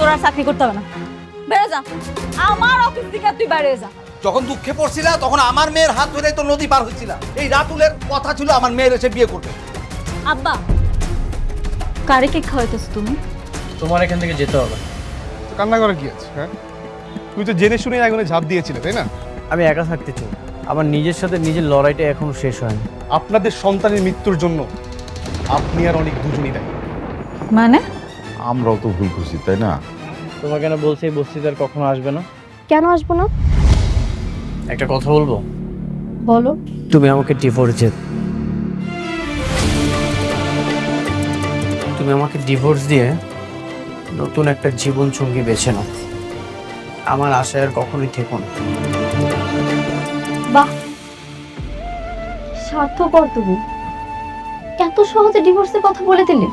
তোর আর চাকরি করতে হবে না, বেড়ে যা আমার অফিস থেকে, তুই বাইরে যা। যখন দুঃখে পড়ছিলা তখন আমার মেয়ের হাত ধরে তো নদী পার হচ্ছিলা। এই রাতুলের কথা ছিল আমার মেয়ের এসে বিয়ে করবে। আব্বা, কারে কে খাওয়াইতেছ তুমি? তোমার এখান থেকে যেতে হবে। কান্না করা কি আছে? হ্যাঁ, তুই তো জেনে শুনে আগুনে ঝাঁপ দিয়েছিলে, তাই না? আমি একা থাকতে চাই, আমার নিজের সাথে নিজের লড়াইটা এখনো শেষ হয়নি। আপনাদের সন্তানের মৃত্যুর জন্য আপনি আর অনেক দুজনই দায়ী। মানে? আমরাও তো ভুল করছি, তাই না? তোমাকে না বলছি এই বস্তিতে আর কখনো আসবে না। কেন আসবো না? একটা কথা বলবো? বলো। তুমি আমাকে ডিভোর্স তুমি আমাকে ডিভোর্স দিয়ে নতুন একটা জীবন সঙ্গী বেছে নাও। আমার আশায় আর কখনোই থেকো না। বাহ, স্বার্থপর তুমি। এত সহজে ডিভোর্সের কথা বলে দিলে।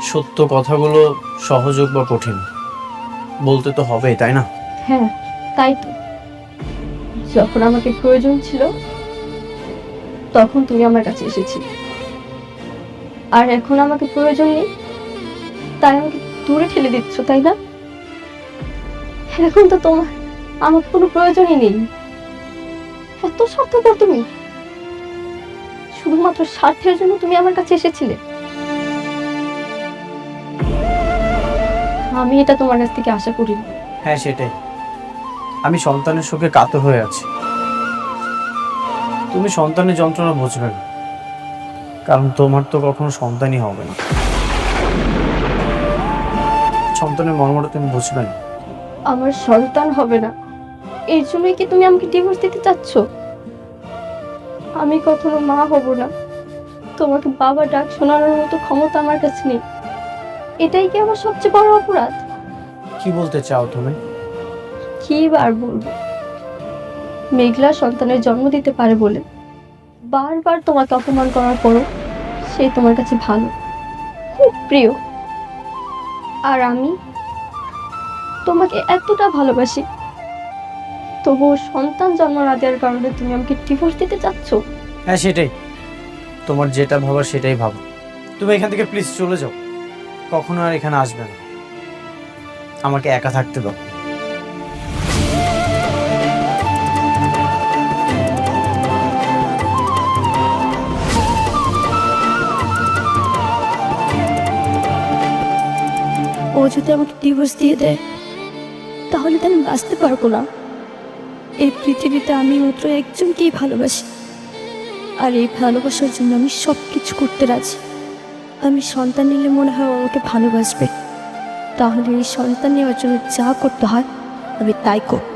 সত্য কথাগুলো সহজ হোক বা কঠিন, বলতে তো হবেই, তাই না? হ্যাঁ, তাই তো। যখন আমাকে প্রয়োজন ছিল তখন তুমি আমার কাছে এসেছিলে, আর এখন আমাকে প্রয়োজন নেই তাই আমাকে দূরে ঠেলে দিচ্ছ, তাই না? এখন তো তোমার আমাকে কোনো প্রয়োজনই নেই। এত স্বার্থপর তুমি, শুধুমাত্র স্বার্থের জন্য তুমি আমার কাছে এসেছিলে। আমি এটা তোমার কাছ থেকে আশা করিনি। হ্যাঁ সেটাই, আমি সন্তানের শোকে কাতর হয়ে আছি। তুমি সন্তানের যন্ত্রণা বুঝবে না, কারণ তোমার তো কখনো সন্তানই হবে না। সন্তানের মর্মটা তুমি বুঝবে না। আমার সন্তান হবে না এর জন্যই কি তুমি আমাকে ডিভোর্স দিতে চাচ্ছ? আমি কখনো মা হব না, তোমাকে বাবা ডাক শোনানোর মতো ক্ষমতা আমার কাছে নেই। এটাই কি আমার সবচেয়ে বড় অপরাধ? কি বলতে চাও তুমি? কি আর বলবো, মেঘলা সন্তানের জন্ম দিতে পারে বলে বারবার তোমাকে অপমান করার পরও সে তোমার কাছে ভালো, খুব প্রিয়। আর আমি তোমাকে এতটা ভালোবাসি, তবুও সন্তান জন্ম না দেওয়ার কারণে তুমি আমাকে ডিভোর্স দিতে চাচ্ছ? হ্যাঁ সেটাই, তোমার যেটা ভাবার সেটাই ভাবো। তুমি এখান থেকে প্লিজ চলে যাও, কখনো আর এখানে আসবে না। আমাকে একা থাকতে দাও। ও যদি আমাকে ডিভোর্স দিয়ে দেয় তাহলে তো আমি বাঁচতে পারবো না। এই পৃথিবীতে আমি মাত্র একজনকেই ভালোবাসি, আর এই ভালোবাসার জন্য আমি সব কিছু করতে রাজি। আমি সন্তান নিলে মনে হয় ও আমাকে ভালোবাসবে, তাহলে এই সন্তান নেওয়ার জন্য যা করতে হয় আমি তাই করব।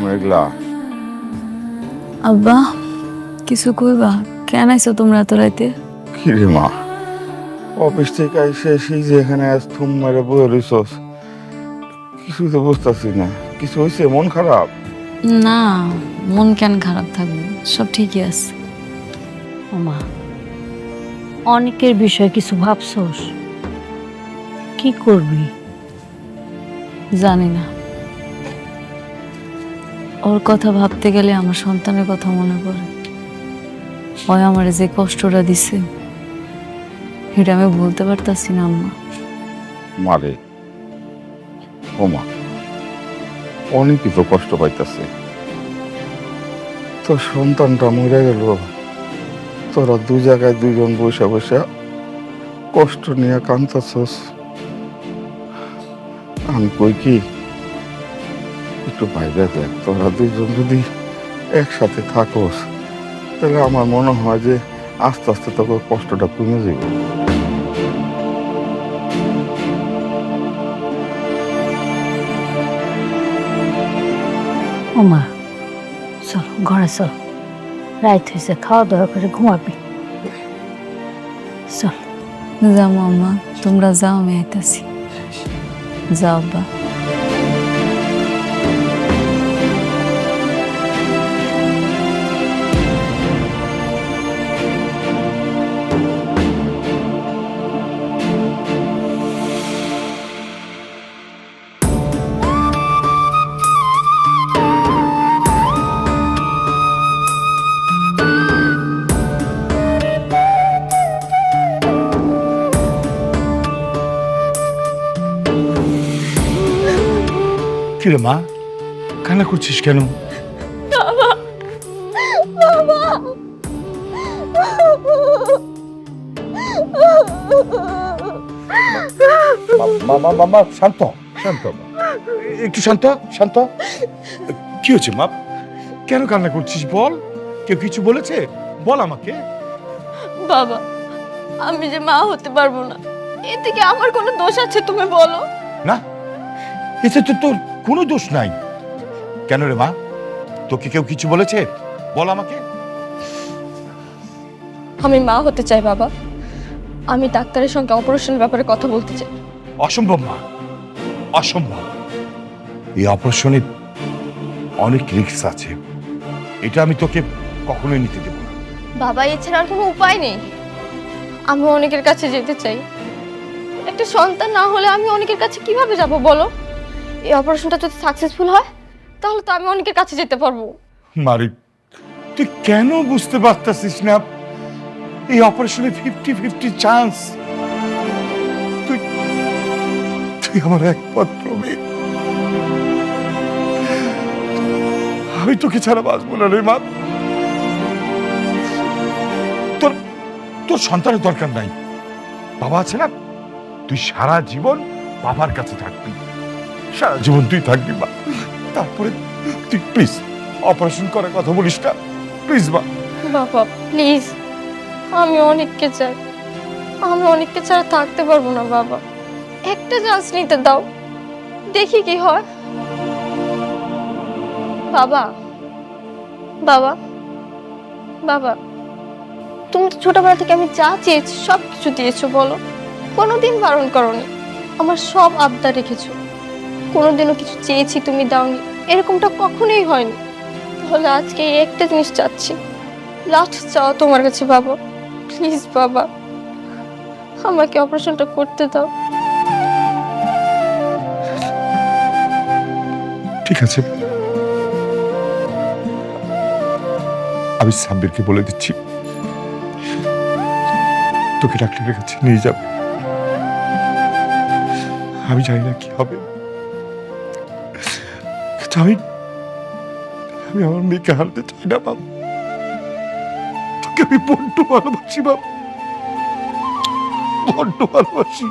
মেঘলা, আব্বা, কিছু কইবা? কেন আইছো তোমরা এত রাইতে? কি রে মা, অফিস থেকে এসে সেই যে এখানে থুম মেরে বয়ে রইছস, কিছুই তো বুঝতেছি না। কিছু হয়েছে? মন খারাপ? না, মন কেন খারাপ থাকবে, সব ঠিকই আছে। ওমা, অনেকের বিষয়ে কিছু ভাবছস? কি করবি জানি না। ওর কথা ভাবতে গেলে আমার সন্তানের কথা মনে পড়ে। ওই আমার যে কষ্টটা দিছে এটা আমি বলতে পারতাছি না আম্মা। মারে ও মা, অনেকই তো কষ্ট পাইতাছে। তোর সন্তানটা মরে গেল, তোরা দুই জায়গায় দুইজন বসে বসে কষ্ট নিয়ে কাঁদতাছস। আমি কই কি, একটু বাইরে দেখ, তোরা দুইজন যদি একসাথে থাকোস তাহলে আমার মনে হয় যে আস্তে আস্তে তোকে কষ্টটা কমে যাবে। ওমা চল ঘরে চল, রাত হয়েছে, খাওয়া দাওয়া করে ঘুমাবি। চল। যাও আম্মা, তোমরা যাও, আমি আইতাছি। যাও আব্বা। কিরে মা, কান্না করছিস কেন? মা শান্ত শান্ত, একটু শান্ত শান্ত। কি হচ্ছে মা, কেন কান্না করছিস বল? কেউ কিছু বলেছে? বল আমাকে। বাবা, আমি যে মা হতে পারবো না, এতে কি আমার কোনো দোষ আছে তুমি বলো? না, এতে তো তোর কোনো দোষ নাই। কেন রে মা, তোকে কেউ কিছু বলেছে? বল আমাকে। আমি মা হতে চাই বাবা। আমি ডাক্তারের সঙ্গে অপারেশনের ব্যাপারে কথা বলতে চাই। অসম্ভব মা, অসম্ভব। এই অপারেশনে অনেক রিস্ক আছে, এটা আমি তোকে কখনোই নিতে দেব না। বাবা, এছাড়া আর কোনো উপায় নেই। আমি অনেকের কাছে যেতে চাই। একটা সন্তান না হলে আমি অনেকের কাছে কিভাবে যাব বলো? এই অপারেশনটা যদি সাকসেসফুল হয় তাহলে তো আমি অনেকের কাছে যেতে পারবো। মারি, তুই কেন বুঝতে পারতাছিস না? এই অপারেশনে 50-50 চান্স। তুই তুই আমার একমাত্র মেয়ে। আমি তোকে ছাড়া বাঁচবো না রে মা। তোর তোর সন্তানের দরকার নাই, বাবা আছে না। তুই সারা জীবন বাবার কাছে থাকবি, সারা জীবন তুই থাকবি মা। তারপরে তুই প্লিজ অপারেশন করার কথা বলিস না, প্লিজ মা। বাবা প্লিজ, আমি অনেককে চাই। আমি অনেককে ছাড়া থাকতে পারবো না বাবা। একটা চান্স নিতে দাও, দেখি কি হয়। বাবা বাবা বাবা, তুমি তো ছোটবেলা থেকে আমি যা চেয়েছি সব কিছু দিয়েছো বলো, কোনোদিন বারণ করোনি। আমার সব আবদার রেখেছো, কোনোদিনও কিছু চেয়েছি তুমি দাওনি, এরকমটা কখনোই হয়নি। তাহলে আজকে এই একটা জিনিস চাচ্ছি, লাস্ট চাও তোমার কাছে বাবা। প্লিজ বাবা, আমাকে অপারেশনটা করতে দাও। ঠিক আছে, আমি সাব্বিরকে বলে দিচ্ছি তোকে ডাক্তারের কাছে নিয়ে যাবে। আমি জানি না কি হবে, কিন্তু আমি আমার মেয়েকে হারাতে চাই না বাবা। তোকে আমি বড্ড ভালোবাসি বাবা, বড্ড ভালোবাসি।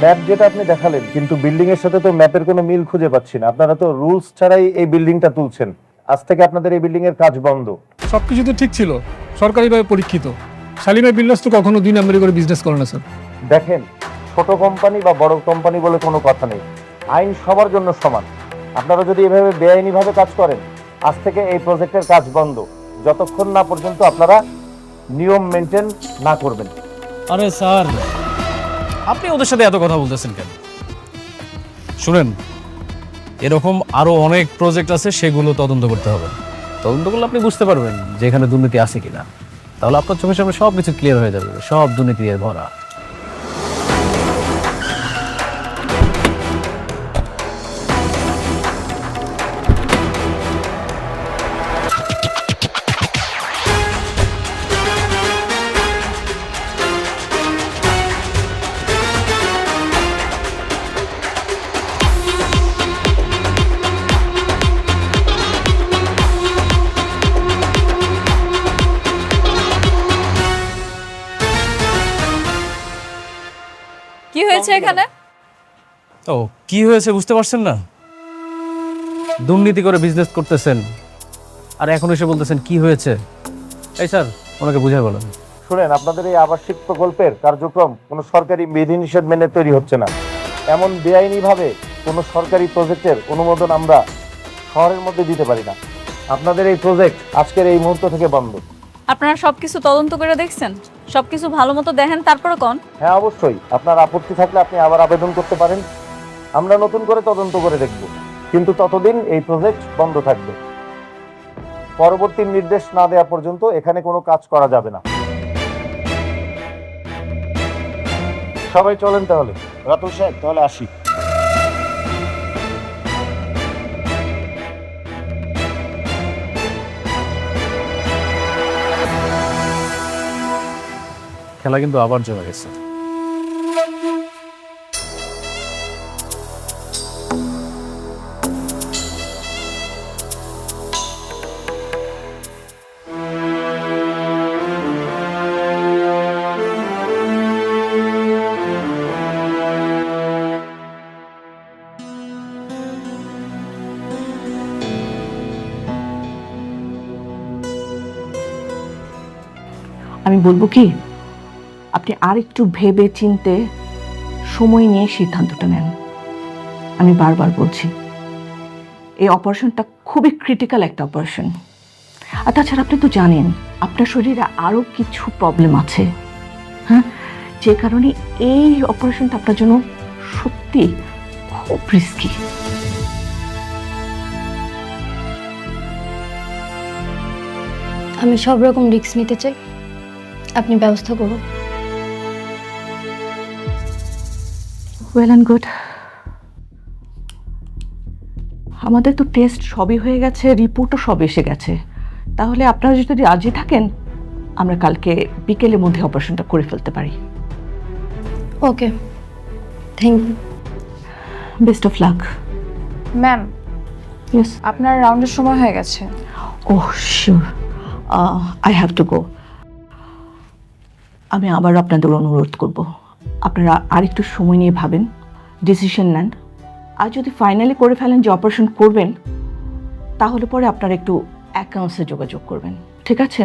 ম্যাপ যেটা আপনি দেখালেন, কিন্তু বিল্ডিং এর সাথে তো ম্যাপের কোনো মিল খুঁজে পাচ্ছি না। আপনারা তো রুলস ছাড়াই এই বিল্ডিংটা তুলছেন। আজ থেকে আপনাদের এই বিল্ডিং এর কাজ বন্ধ। সবকিছু তো ঠিক ছিল, সরকারিভাবে পরীক্ষিত। শালিমা বিল্ডার্স তো কখনো 2 নম্বরে করে বিজনেস করে না স্যার। দেখেন, ছোট কোম্পানি বা বড় কোম্পানি বলে কোনো কথা নেই, আইন সবার জন্য সমান। আপনারা যদি এভাবে বেআইনিভাবে কাজ করেন, আজ থেকে এই প্রজেক্টের কাজ বন্ধ, যতক্ষণ না পর্যন্ত আপনারা নিয়ম মেনটেন না করবেন। আরে স্যার, আপনি ওদের সাথে এত কথা বলতেছেন কেন? শুনেন, এরকম আরো অনেক প্রজেক্ট আছে, সেগুলো তদন্ত করতে হবে। তদন্ত করলে আপনি বুঝতে পারবেন যে এখানে দুর্নীতি আছে কিনা। তাহলে আপনার চোখের সামনে সব কিছু ক্লিয়ার হয়ে যাবে, সব দুর্নীতি দিয়ে ভরা। কি হয়েছে এখানে? ও, কি হয়েছে বুঝতে পারছেন না? দুর্নীতি করে বিজনেস করতেছেন আর এখন এসে বলতেছেন কি হয়েছে। এই স্যার, ওনাকে বুঝাই বলেন। শুনেন, আপনাদের এই আবাসিক প্রকল্পের কার্যক্রম কোনো সরকারি বিধিনিষেধ মেনে তৈরি হচ্ছে না। এমন বেআইনিভাবে কোনো সরকারি প্রজেক্টের অনুমোদন আমরা শহরের মধ্যে দিতে পারি না। আপনাদের এই প্রজেক্ট আজকের এই মুহূর্ত থেকে বন্ধ। আপনারা সবকিছু তদন্ত করে দেখছেন? সবকিছু ভালো মতো দেখেন তারপরে কোন? হ্যাঁ, অবশ্যই। আপনার আপত্তি থাকলে আপনি আবার আবেদন করতে পারেন, আমরা নতুন করে তদন্ত করে দেখব। কিন্তু ততদিন এই প্রজেক্ট বন্ধ থাকবে। পরবর্তী নির্দেশ না দেওয়া পর্যন্ত এখানে কোনো কাজ করা যাবে না। সবাই চলেন তাহলে। রাতুল সাহেব, তাহলে আসি। খেলা কিন্তু আবার জমে গেছে। আমি বলবো কি, আপনি আর একটু ভেবে চিনতে সময় নিয়ে সিদ্ধান্তটা নেন। আমি বারবার বলছি, এই অপারেশনটা খুবই ক্রিটিক্যাল একটা অপারেশন। আর তাছাড়া আপনি তো জানেন আপনার শরীরে আরও কিছু প্রবলেম আছে, হ্যাঁ, যে কারণে এই অপারেশনটা আপনার জন্য সত্যি খুব রিস্কি। আমি সব রকম রিস্ক নিতে চাই, আপনি ব্যবস্থা করুন। Well and good. আমাদের তো টেস্ট সবই হয়ে গেছে, রিপোর্টও সব এসে গেছে। তাহলে আপনারা যদি রাজি থাকেন, আমরা কালকে বিকেলের মধ্যে অপারেশনটা করে ফেলতে পারি। Okay, thank you. Best of luck. Ma'am, yes, আপনার রাউন্ডের সময় হয়ে গেছে। Oh sure, I have to go. আমি আবার আপনাদের অনুরোধ করব, আপনারা আর একটু সময় নিয়ে ভাবেন, ডিসিশন নেন। আর যদি ফাইনালি করে ফেলেন যে অপারেশন করবেন, তাহলে পরে আপনারা একটু অ্যাকাউন্টসে যোগাযোগ করবেন, ঠিক আছে?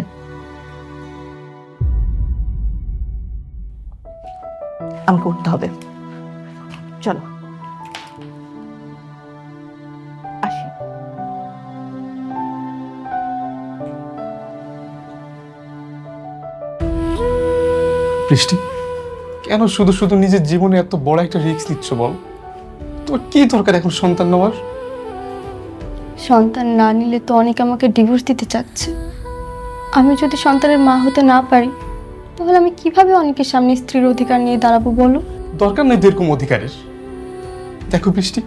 আমাকে উঠতে হবে, চলো আসি। বৃষ্টি, কেন শুধু শুধু নিজের জীবনে এত বড় একটা রিস্ক নিচ্ছ বল? তোমার কি দরকার এখন সন্তান নেওয়ার? সন্তান না নিলে তো অনেকে আমাকে ডিভোর্স দিতে চাচ্ছে। আমি যদি সন্তানের মা হতে না পারি, তাহলে আমি কিভাবে অনেকের সামনে স্ত্রীর অধিকার নিয়ে দাঁড়াবো বলো? দরকার নেই এরকম অধিকারের। দেখো বৃষ্টি,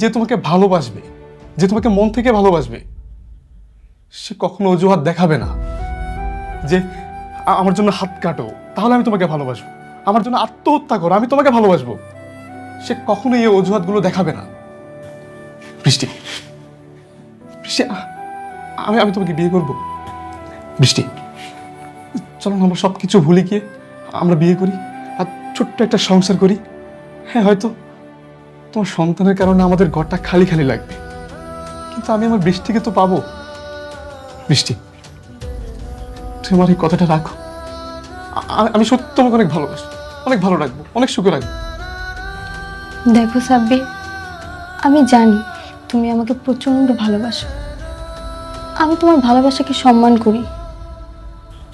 যে তোমাকে ভালোবাসবে, যে তোমাকে মন থেকে ভালোবাসবে, সে কখনো অজুহাত দেখাবে না যে আমার জন্য হাত কাটো তাহলে আমি তোমাকে ভালোবাসবো, আমার জন্য আত্মহত্যা করো আমি তোমাকে ভালোবাসবো। সে কখনো এই অজুহাতগুলো দেখাবে না। বৃষ্টি, বৃষ্টি, আমি তোমাকে বিয়ে করবো। বৃষ্টি, চলো না আমরা সব কিছু ভুলে গিয়ে আমরা বিয়ে করি আর ছোট্ট একটা সংসার করি। হ্যাঁ, হয়তো তোমার সন্তানের কারণে আমাদের ঘরটা খালি খালি লাগবে, কিন্তু আমি আমার বৃষ্টিকে তো পাবো। বৃষ্টি, তুমি আমার এই কথাটা রাখো। আমি সত্যি তোমাকে অনেক ভালোবাসি, অনেক ভালো রাখবো, অনেক সুখে রাখবো। দেখো সাব্বির, আমি জানি তুমি আমাকে প্রচণ্ড ভালোবাসো। আমি তোমার ভালোবাসাকে সম্মান করি,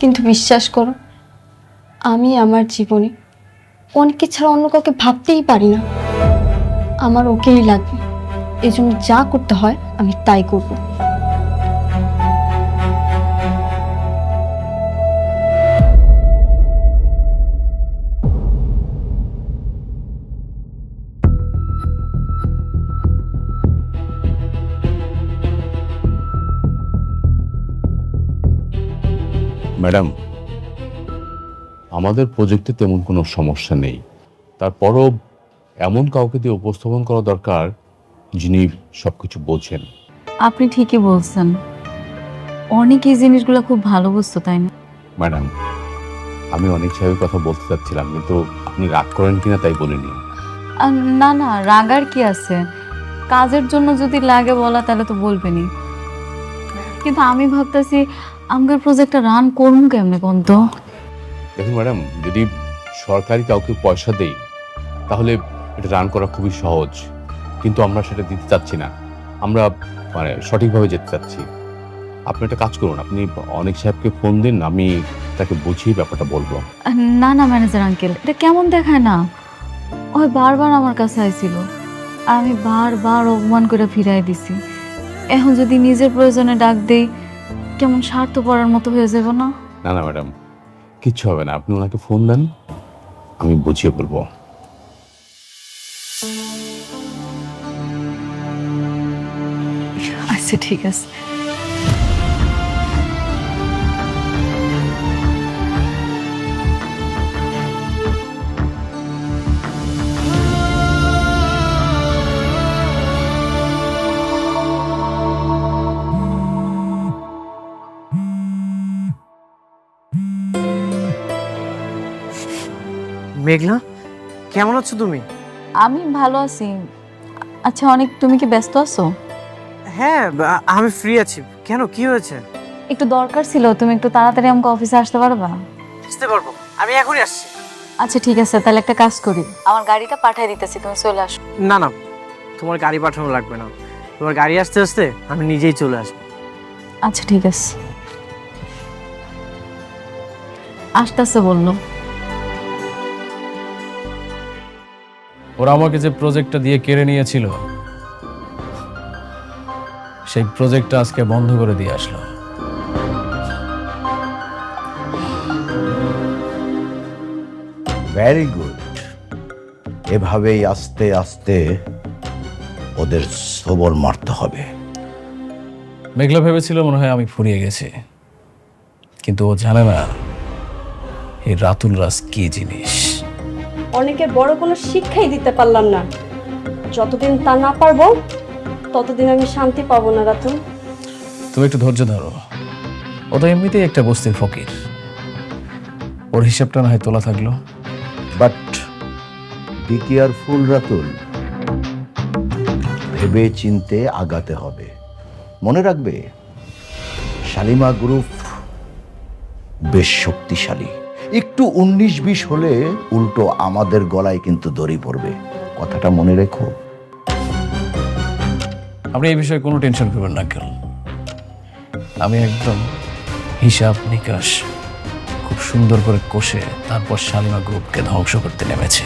কিন্তু বিশ্বাস করো, আমি আমার জীবনে অনেককে ছাড়া অন্য কাউকে ভাবতেই পারি না। আমার ওকেই লাগবে, এই জন্য যা করতে হয় আমি তাই করব। ম্যাডাম, আমাদের প্রজেক্টে তেমন কোনো সমস্যা নেই, তারপরও এমন কাউকে দিয়ে উপস্থাপন করা দরকার যিনি সবকিছু বোঝেন। আপনি ঠিকই বলছেন, অনেক এই জিনিসগুলো খুব ভালো বুঝতো, তাই না? ম্যাডাম, আমি অনেক সাহেবের কথা বলতে চাচ্ছিলাম, কিন্তু আপনি রাগ করেন কিনা তাই বলিনি। না না, রাগার কি আছে, কাজের জন্য যদি লাগে বলা তাহলে তো বলবেনই। কিন্তু আমি ভাবতেছি আমাদের প্রজেক্টটা রান করবো কেমনে কোন তো? দেখুন ম্যাডাম, যদি সরকারি কাউকে পয়সা দেই তাহলে এটা রান করা খুবই সহজ, কিন্তু আমরা সেটা দিতে চাচ্ছি না, আমরা মানে সঠিকভাবে যেতে চাচ্ছি। আপনি একটা কাজ করুন, আপনি অনেক সাহেবকে ফোন দিন, আমি তাকে বুঝিয়ে ব্যাপারটা বলবো। না না ম্যানেজার আঙ্কেল, এটা কেমন দেখায় না? ওই বারবার আমার কাছে আইছিল, আমি বারবার অপমান করে ফিরাই দিছি। এখন যদি নিজের প্রয়োজনে ডাক দেই কেমন স্বার্থপরের মতো হয়ে যাব না? না না ম্যাডাম, কিচ্ছু হবে না, আপনি ওনাকে ফোন দেন, আমি বুঝিয়ে বলবো। আচ্ছা ঠিক আছে। মেঘলা, কেমন আছো তুমি? আমি ভালো আছি। আচ্ছা অনেক, তুমি কি ব্যস্ত আছো? হ্যাঁ, আমি ফ্রি আছি। কেন, কি হয়েছে? একটু দরকার ছিল, তুমি একটু তাড়াতাড়ি আমাকে অফিসে আসতে পারবা? আসতে পারবো, আমি এখনই আসছি। আচ্ছা ঠিক আছে, তাহলে একটা কাজ করি, আমার গাড়িটা পাঠিয়ে দিতেছি, তুমি চলে আসো। না না, তোমার গাড়ি পাঠানো লাগবে না, তোমার গাড়ি আসতে আসতে আমি নিজেই চলে আসবো। আচ্ছা ঠিক আছে, আসতেছে বললো। ওরা আমাকে যে প্রজেক্টটা দিয়ে কেড়ে নিয়েছিল সেই প্রজেক্টটা আজকে বন্ধ করে দিয়ে আসলো। Very good. এভাবেই আস্তে আস্তে ওদের সবর মারতে হবে। মেঘলা ভেবেছিল মনে হয় আমি ফুরিয়ে গেছি, কিন্তু ও জানে না এই রাতুল রাজ কি জিনিস। অনেকের বড় কোনো শিক্ষাই দিতে পারলাম না, যতদিন তা না পারবো ততদিন আমি শান্তি পাবো না রাতুল। তুমি একটু ধৈর্য ধরো, ও তো এমনিতেই একটা বস্তির ফকির, ওর হিসাবটা না হয় তোলা থাকলো। বাট বি কেয়ারফুল রাতুল, ভেবে চিনতে আগাতে হবে। মনে রাখবে শালিমা গ্রুপ বেশ শক্তিশালী, একটু 19-20 হলে উল্টো আমাদের গলায় কিন্তু দড়ি পড়বে, কথাটা মনে রেখো। আপনি এই বিষয়ে কোনো টেনশন করবেন না কেন, আমি একদম হিসাব নিকাশ খুব সুন্দর করে কষে তারপর শালিমা গ্রুপকে ধ্বংস করতে নেমেছে।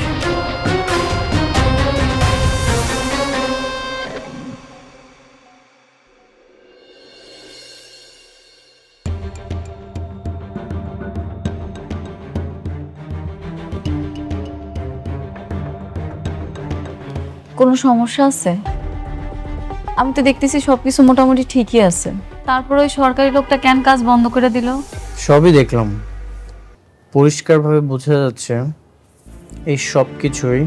কোনো সমস্যা আছে? আমি তো দেখতেছি সবকিছু মোটামুটি ঠিকই আছে, তারপর ওই সরকারি লোকটা কেন কাজ বন্ধ করে দিল? সবই দেখলাম, পরিষ্কারভাবে বোঝা যাচ্ছে এই সব কিছুই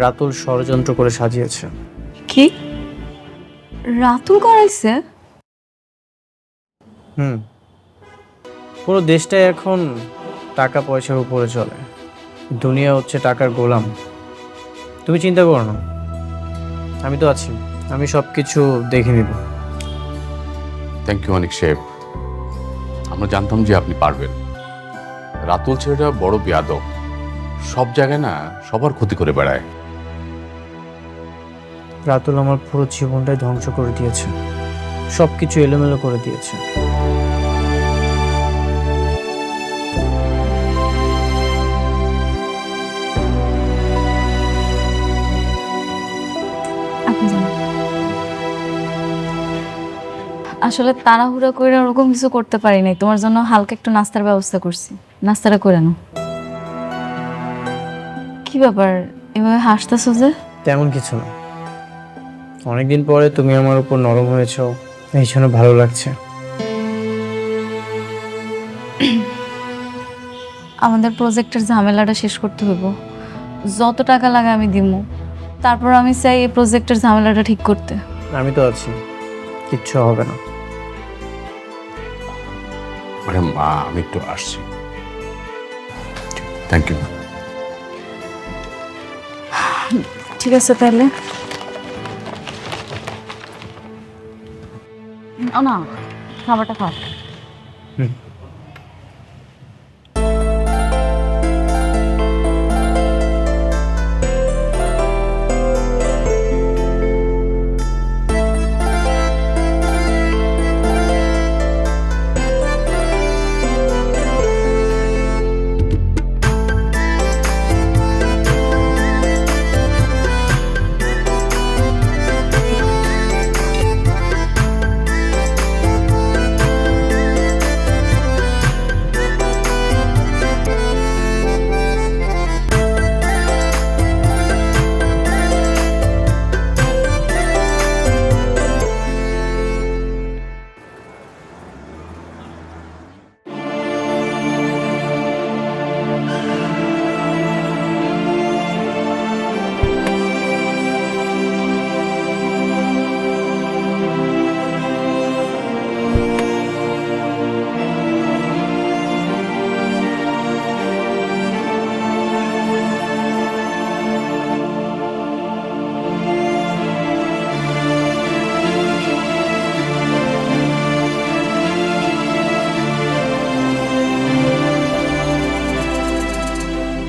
রাতুল ষড়যন্ত্র করে সাজিয়েছে। কি রাতুল করাইছে? পুরো দেশটাই এখন টাকা পয়সার উপরে চলে, দুনিয়া হচ্ছে টাকার গোলাম। তুমি চিন্তা করো না, আমি তো আছি, আমি সব কিছু দেখে নিব। থ্যাংক ইউ অনেক সাহেব, আমরা জানতাম যে আপনি পারবেন। রাতুল ছেলেটা বড় বেয়াদব, সব জায়গায় না সবার ক্ষতি করে বেড়ায়। রাতুল আমার পুরো জীবনটাই ধ্বংস করে দিয়েছে, সব কিছু এলোমেলো করে দিয়েছে। আসলে তাড়াহুড়া করে ওরকম কিছু করতে পারি নাই, তোমার জন্য হালকা একটু নাস্তার ব্যবস্থা করছি, নাস্তাটা করে নাও। কি ব্যাপার এভাবে হাসতেছো যে? তেমন কিছু না, অনেকদিন পরে তুমি আমার উপর নরম হয়েছো, এই জন্য ভালো লাগছে। আমাদের প্রজেক্টের ঝামেলাটা শেষ করতে হইব, যত টাকা লাগে আমি দিব, তারপর আমি চাই এই প্রজেক্টের ঝামেলাটা ঠিক করতে। আমি তো আছি, কিচ্ছু হবে না। ম্যাডাম আমি একটু আসছি। Thank you. ঠিক আছে তাহলে। না, খাবারটা খাও।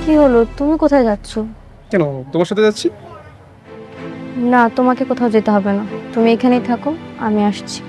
কি হলো, তুমি কোথায় যাচ্ছ? কেন, তোমার সাথে যাচ্ছি। না, তোমাকে কোথাও যেতে হবে না, তুমি এখানেই থাকো, আমি আসছি।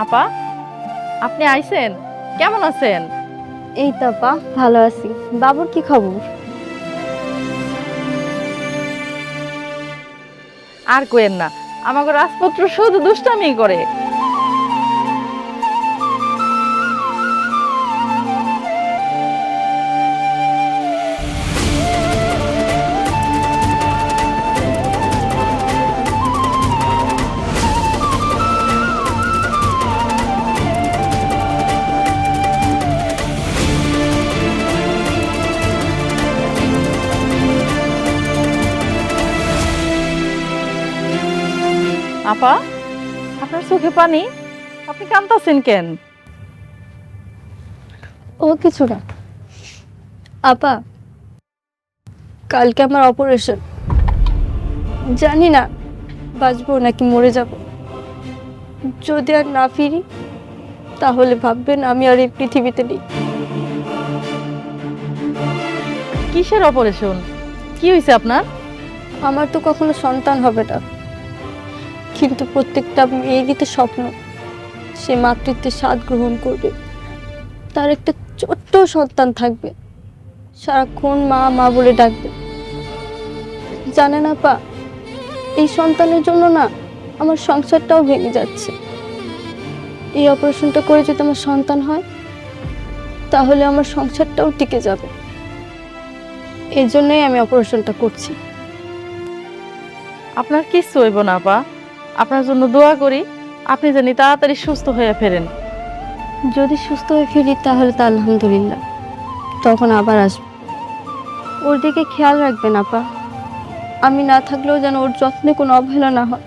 আপা, আপনি আইছেন? কেমন আছেন? এই তো আপা, ভালো আছি। বাবুর কি খবর? আর কোয়েন না, আমাকে রাজপুত্র শুধু দুষ্টামি করে। আপা, আপনার চোখে পানি, আপনি কাঁদতাছেন কেন? ও কিছু না আপা, কালকে আমার অপারেশন, জানি না বাঁচবো নাকি মরে যাব। যদি আর না ফিরি তাহলে ভাববেন আমি আর এই পৃথিবীতে নেই। কিসের অপারেশন? কি হয়েছে আপনার? আমার তো কখনো সন্তান হবে না, কিন্তু প্রত্যেকটা মেয়েরই তো স্বপ্ন সে মাতৃত্বের স্বাদ গ্রহণ করবে, তার একটা ছোট্ট সন্তান থাকবে, সারাক্ষণ মা মা বলে ডাকবে। জানে না পা, এই সন্তানের জন্য না আমার সংসারটাও ভেঙে যাচ্ছে। এই অপারেশনটা করে যদি আমার সন্তান হয় তাহলে আমার সংসারটাও টিকে যাবে, এই জন্যই আমি অপারেশনটা করছি। আপনার কিচ্ছু হইব না আপা, আপনার জন্য দোয়া করি, আপনি জানি তাড়াতাড়ি সুস্থ হয়ে ফেরেন। যদি সুস্থ হয়ে ফিরি তাহলে তো আলহামদুলিল্লাহ, তখন আবার আসবো। ওর দিকে খেয়াল রাখবেন আপা, আমি না থাকলেও যেন ওর যত্নে কোনো অবহেলা না হয়।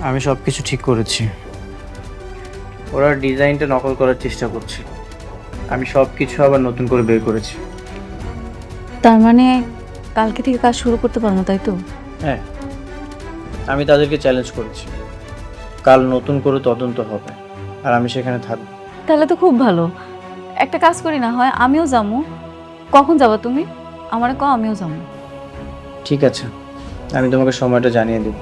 আমি সব কিছু ঠিক করেছি। ওরা ডিজাইনটা নকল করার চেষ্টা করছে। আমি সব কিছু আবার নতুন করে বের করেছি। তার মানে কালকে থেকে কাজ শুরু করতে পারবো, তাই তো? হ্যাঁ, আমি তাদেরকে চ্যালেঞ্জ করেছি, কাল নতুন করে তদন্ত হবে আর আমি সেখানে থাকবো। তাহলে তো খুব ভালো। একটা কাজ করি না হয়, আমিও যাবো। কখন যাবা তুমি? আমারে কও, আমিও যাবো। ঠিক আছে, আমি তোমাকে সময়টা জানিয়ে দেব।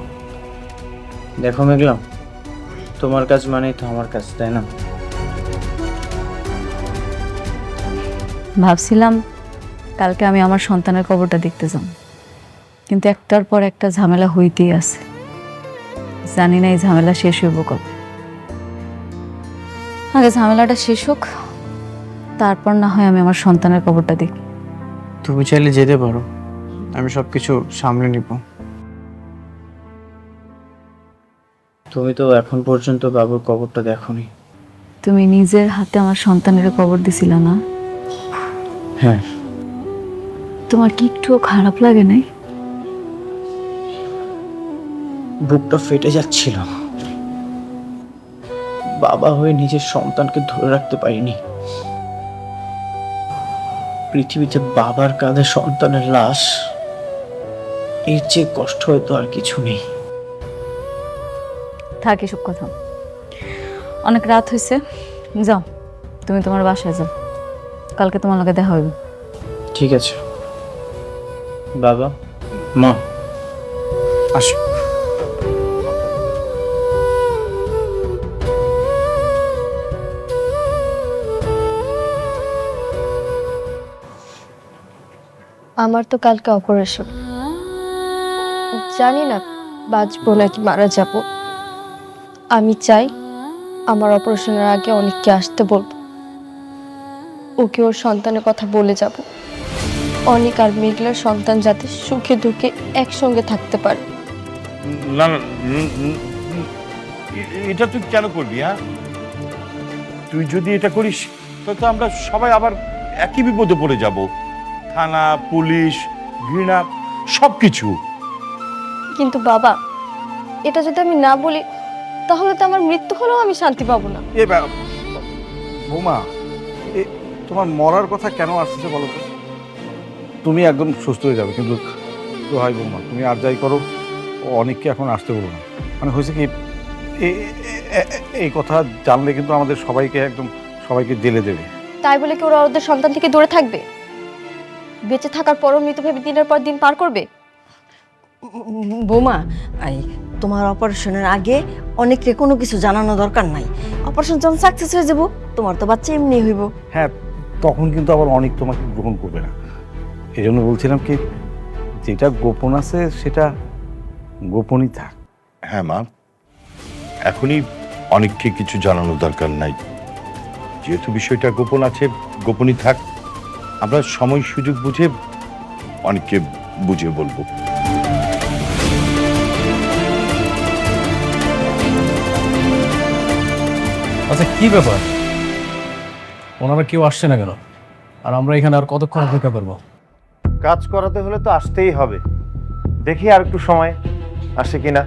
দেখো মেঘলা, তোমার কাজ মানেই তো আমার কাজ, তাই না? ভাবছিলাম কালকে আমি আমার সন্তানের কবরটা দেখতে যাব, কিন্তু একটার পর একটা ঝামেলা হইতেই আছে। জানি না এই ঝামেলা শেষ হইব কবে। আগে ঝামেলাটা শেষ হোক, তারপর না হয় আমি আমার সন্তানের কবরটা দেখি। তুমি চাইলে যেতে পারো, আমি সব কিছু সামলে নিব। তুমি তো এখন পর্যন্ত বাবুর কবরটা দেখোনি। তুমি নিজের হাতে আমার সন্তানের কবর দিছিলা না? হ্যাঁ। তোমার কি একটুও খারাপ লাগে নাই? বুকটা ফেটে যাচ্ছিল। বাবা হয়ে নিজের সন্তানকে ধরে রাখতে পারিনি। পৃথিবীতে বাবার কাঁধে সন্তানের লাশ, এর চেয়ে কষ্ট হয়তো আর কিছু নেই। থাক এসব কথা, অনেক রাত হয়েছে। যাও, তুমি তোমার বাসায় যাও, কালকে তোমার লগে দেখা হইবে। ঠিক আছে বাবা, মা, আসো। আমার তো কালকে অপারেশন, জানি না বাঁচবো নাকি মারা যাব। আমি চাই আমার অপারেশনের আগে অনেককে আসতে বলবো, ওকে ওর সন্তানের কথা বলে যাব। অনেক আর মেঘলার সন্তান যাতে সুখে দুঃখে একসঙ্গে থাকতে পারে। না না, এটা তুই কেন করবি? হ্যাঁ, তুই যদি এটা করিস তো আমরা সবাই আবার একই বিপদে পড়ে যাব। থানা, পুলিশ, ঘৃণা, সবকিছু। কিন্তু বাবা, এটা যদি আমি না বলি তাহলে তো আমার মৃত্যু হলেও আমি শান্তি পাবো না। বৌমা, তোমার মরার কথা কেন আসছে বলো তো? তুমি একদম সুস্থ হয়ে যাবে, কিন্তু হয় বৌমা, তুমি আর যাই করো, অনেককে এখন আসতে বলো না। মানে হয়েছে কি, এই কথা জানলে কিন্তু আমাদের সবাইকে জেলে দেবে। তাই বলে কি ওরা ওদের সন্তান থেকে দূরে থাকবে? বেঁচে থাকার পরও মৃত ভেবে দিনের পর দিন পার করবে? বৌমা, তোমার অপারেশনের আগে অনেকরে কোনো কিছু জানানো দরকার নাই। অপারেশন যখন সাকসেস হয়ে যাব, তোমার তো বাচ্চা এমনি হইব। হ্যাঁ, তখন কিন্তু আবার অনেক তোমাকে গ্রহণ করবে না। এই জন্য বলছিলাম কি, যেটা গোপন আছে সেটা গোপনই থাক। হ্যাঁ মা, এখনই অনেককে কিছু জানানোর দরকার নাই। যেহেতু বিষয়টা গোপন আছে, গোপনই থাক। আমরা সময় সুযোগ বুঝে অনেককে বুঝিয়ে বলবো। আচ্ছা, কি ব্যাপার? ওনারা কেউ আসছে না কেন? আর আমরা এখানে আর কতক্ষণ অপেক্ষা করবো? কাজ করাতে হলে তো আসতেই হবে। দেখি আর একটু সময় আসে কিনা।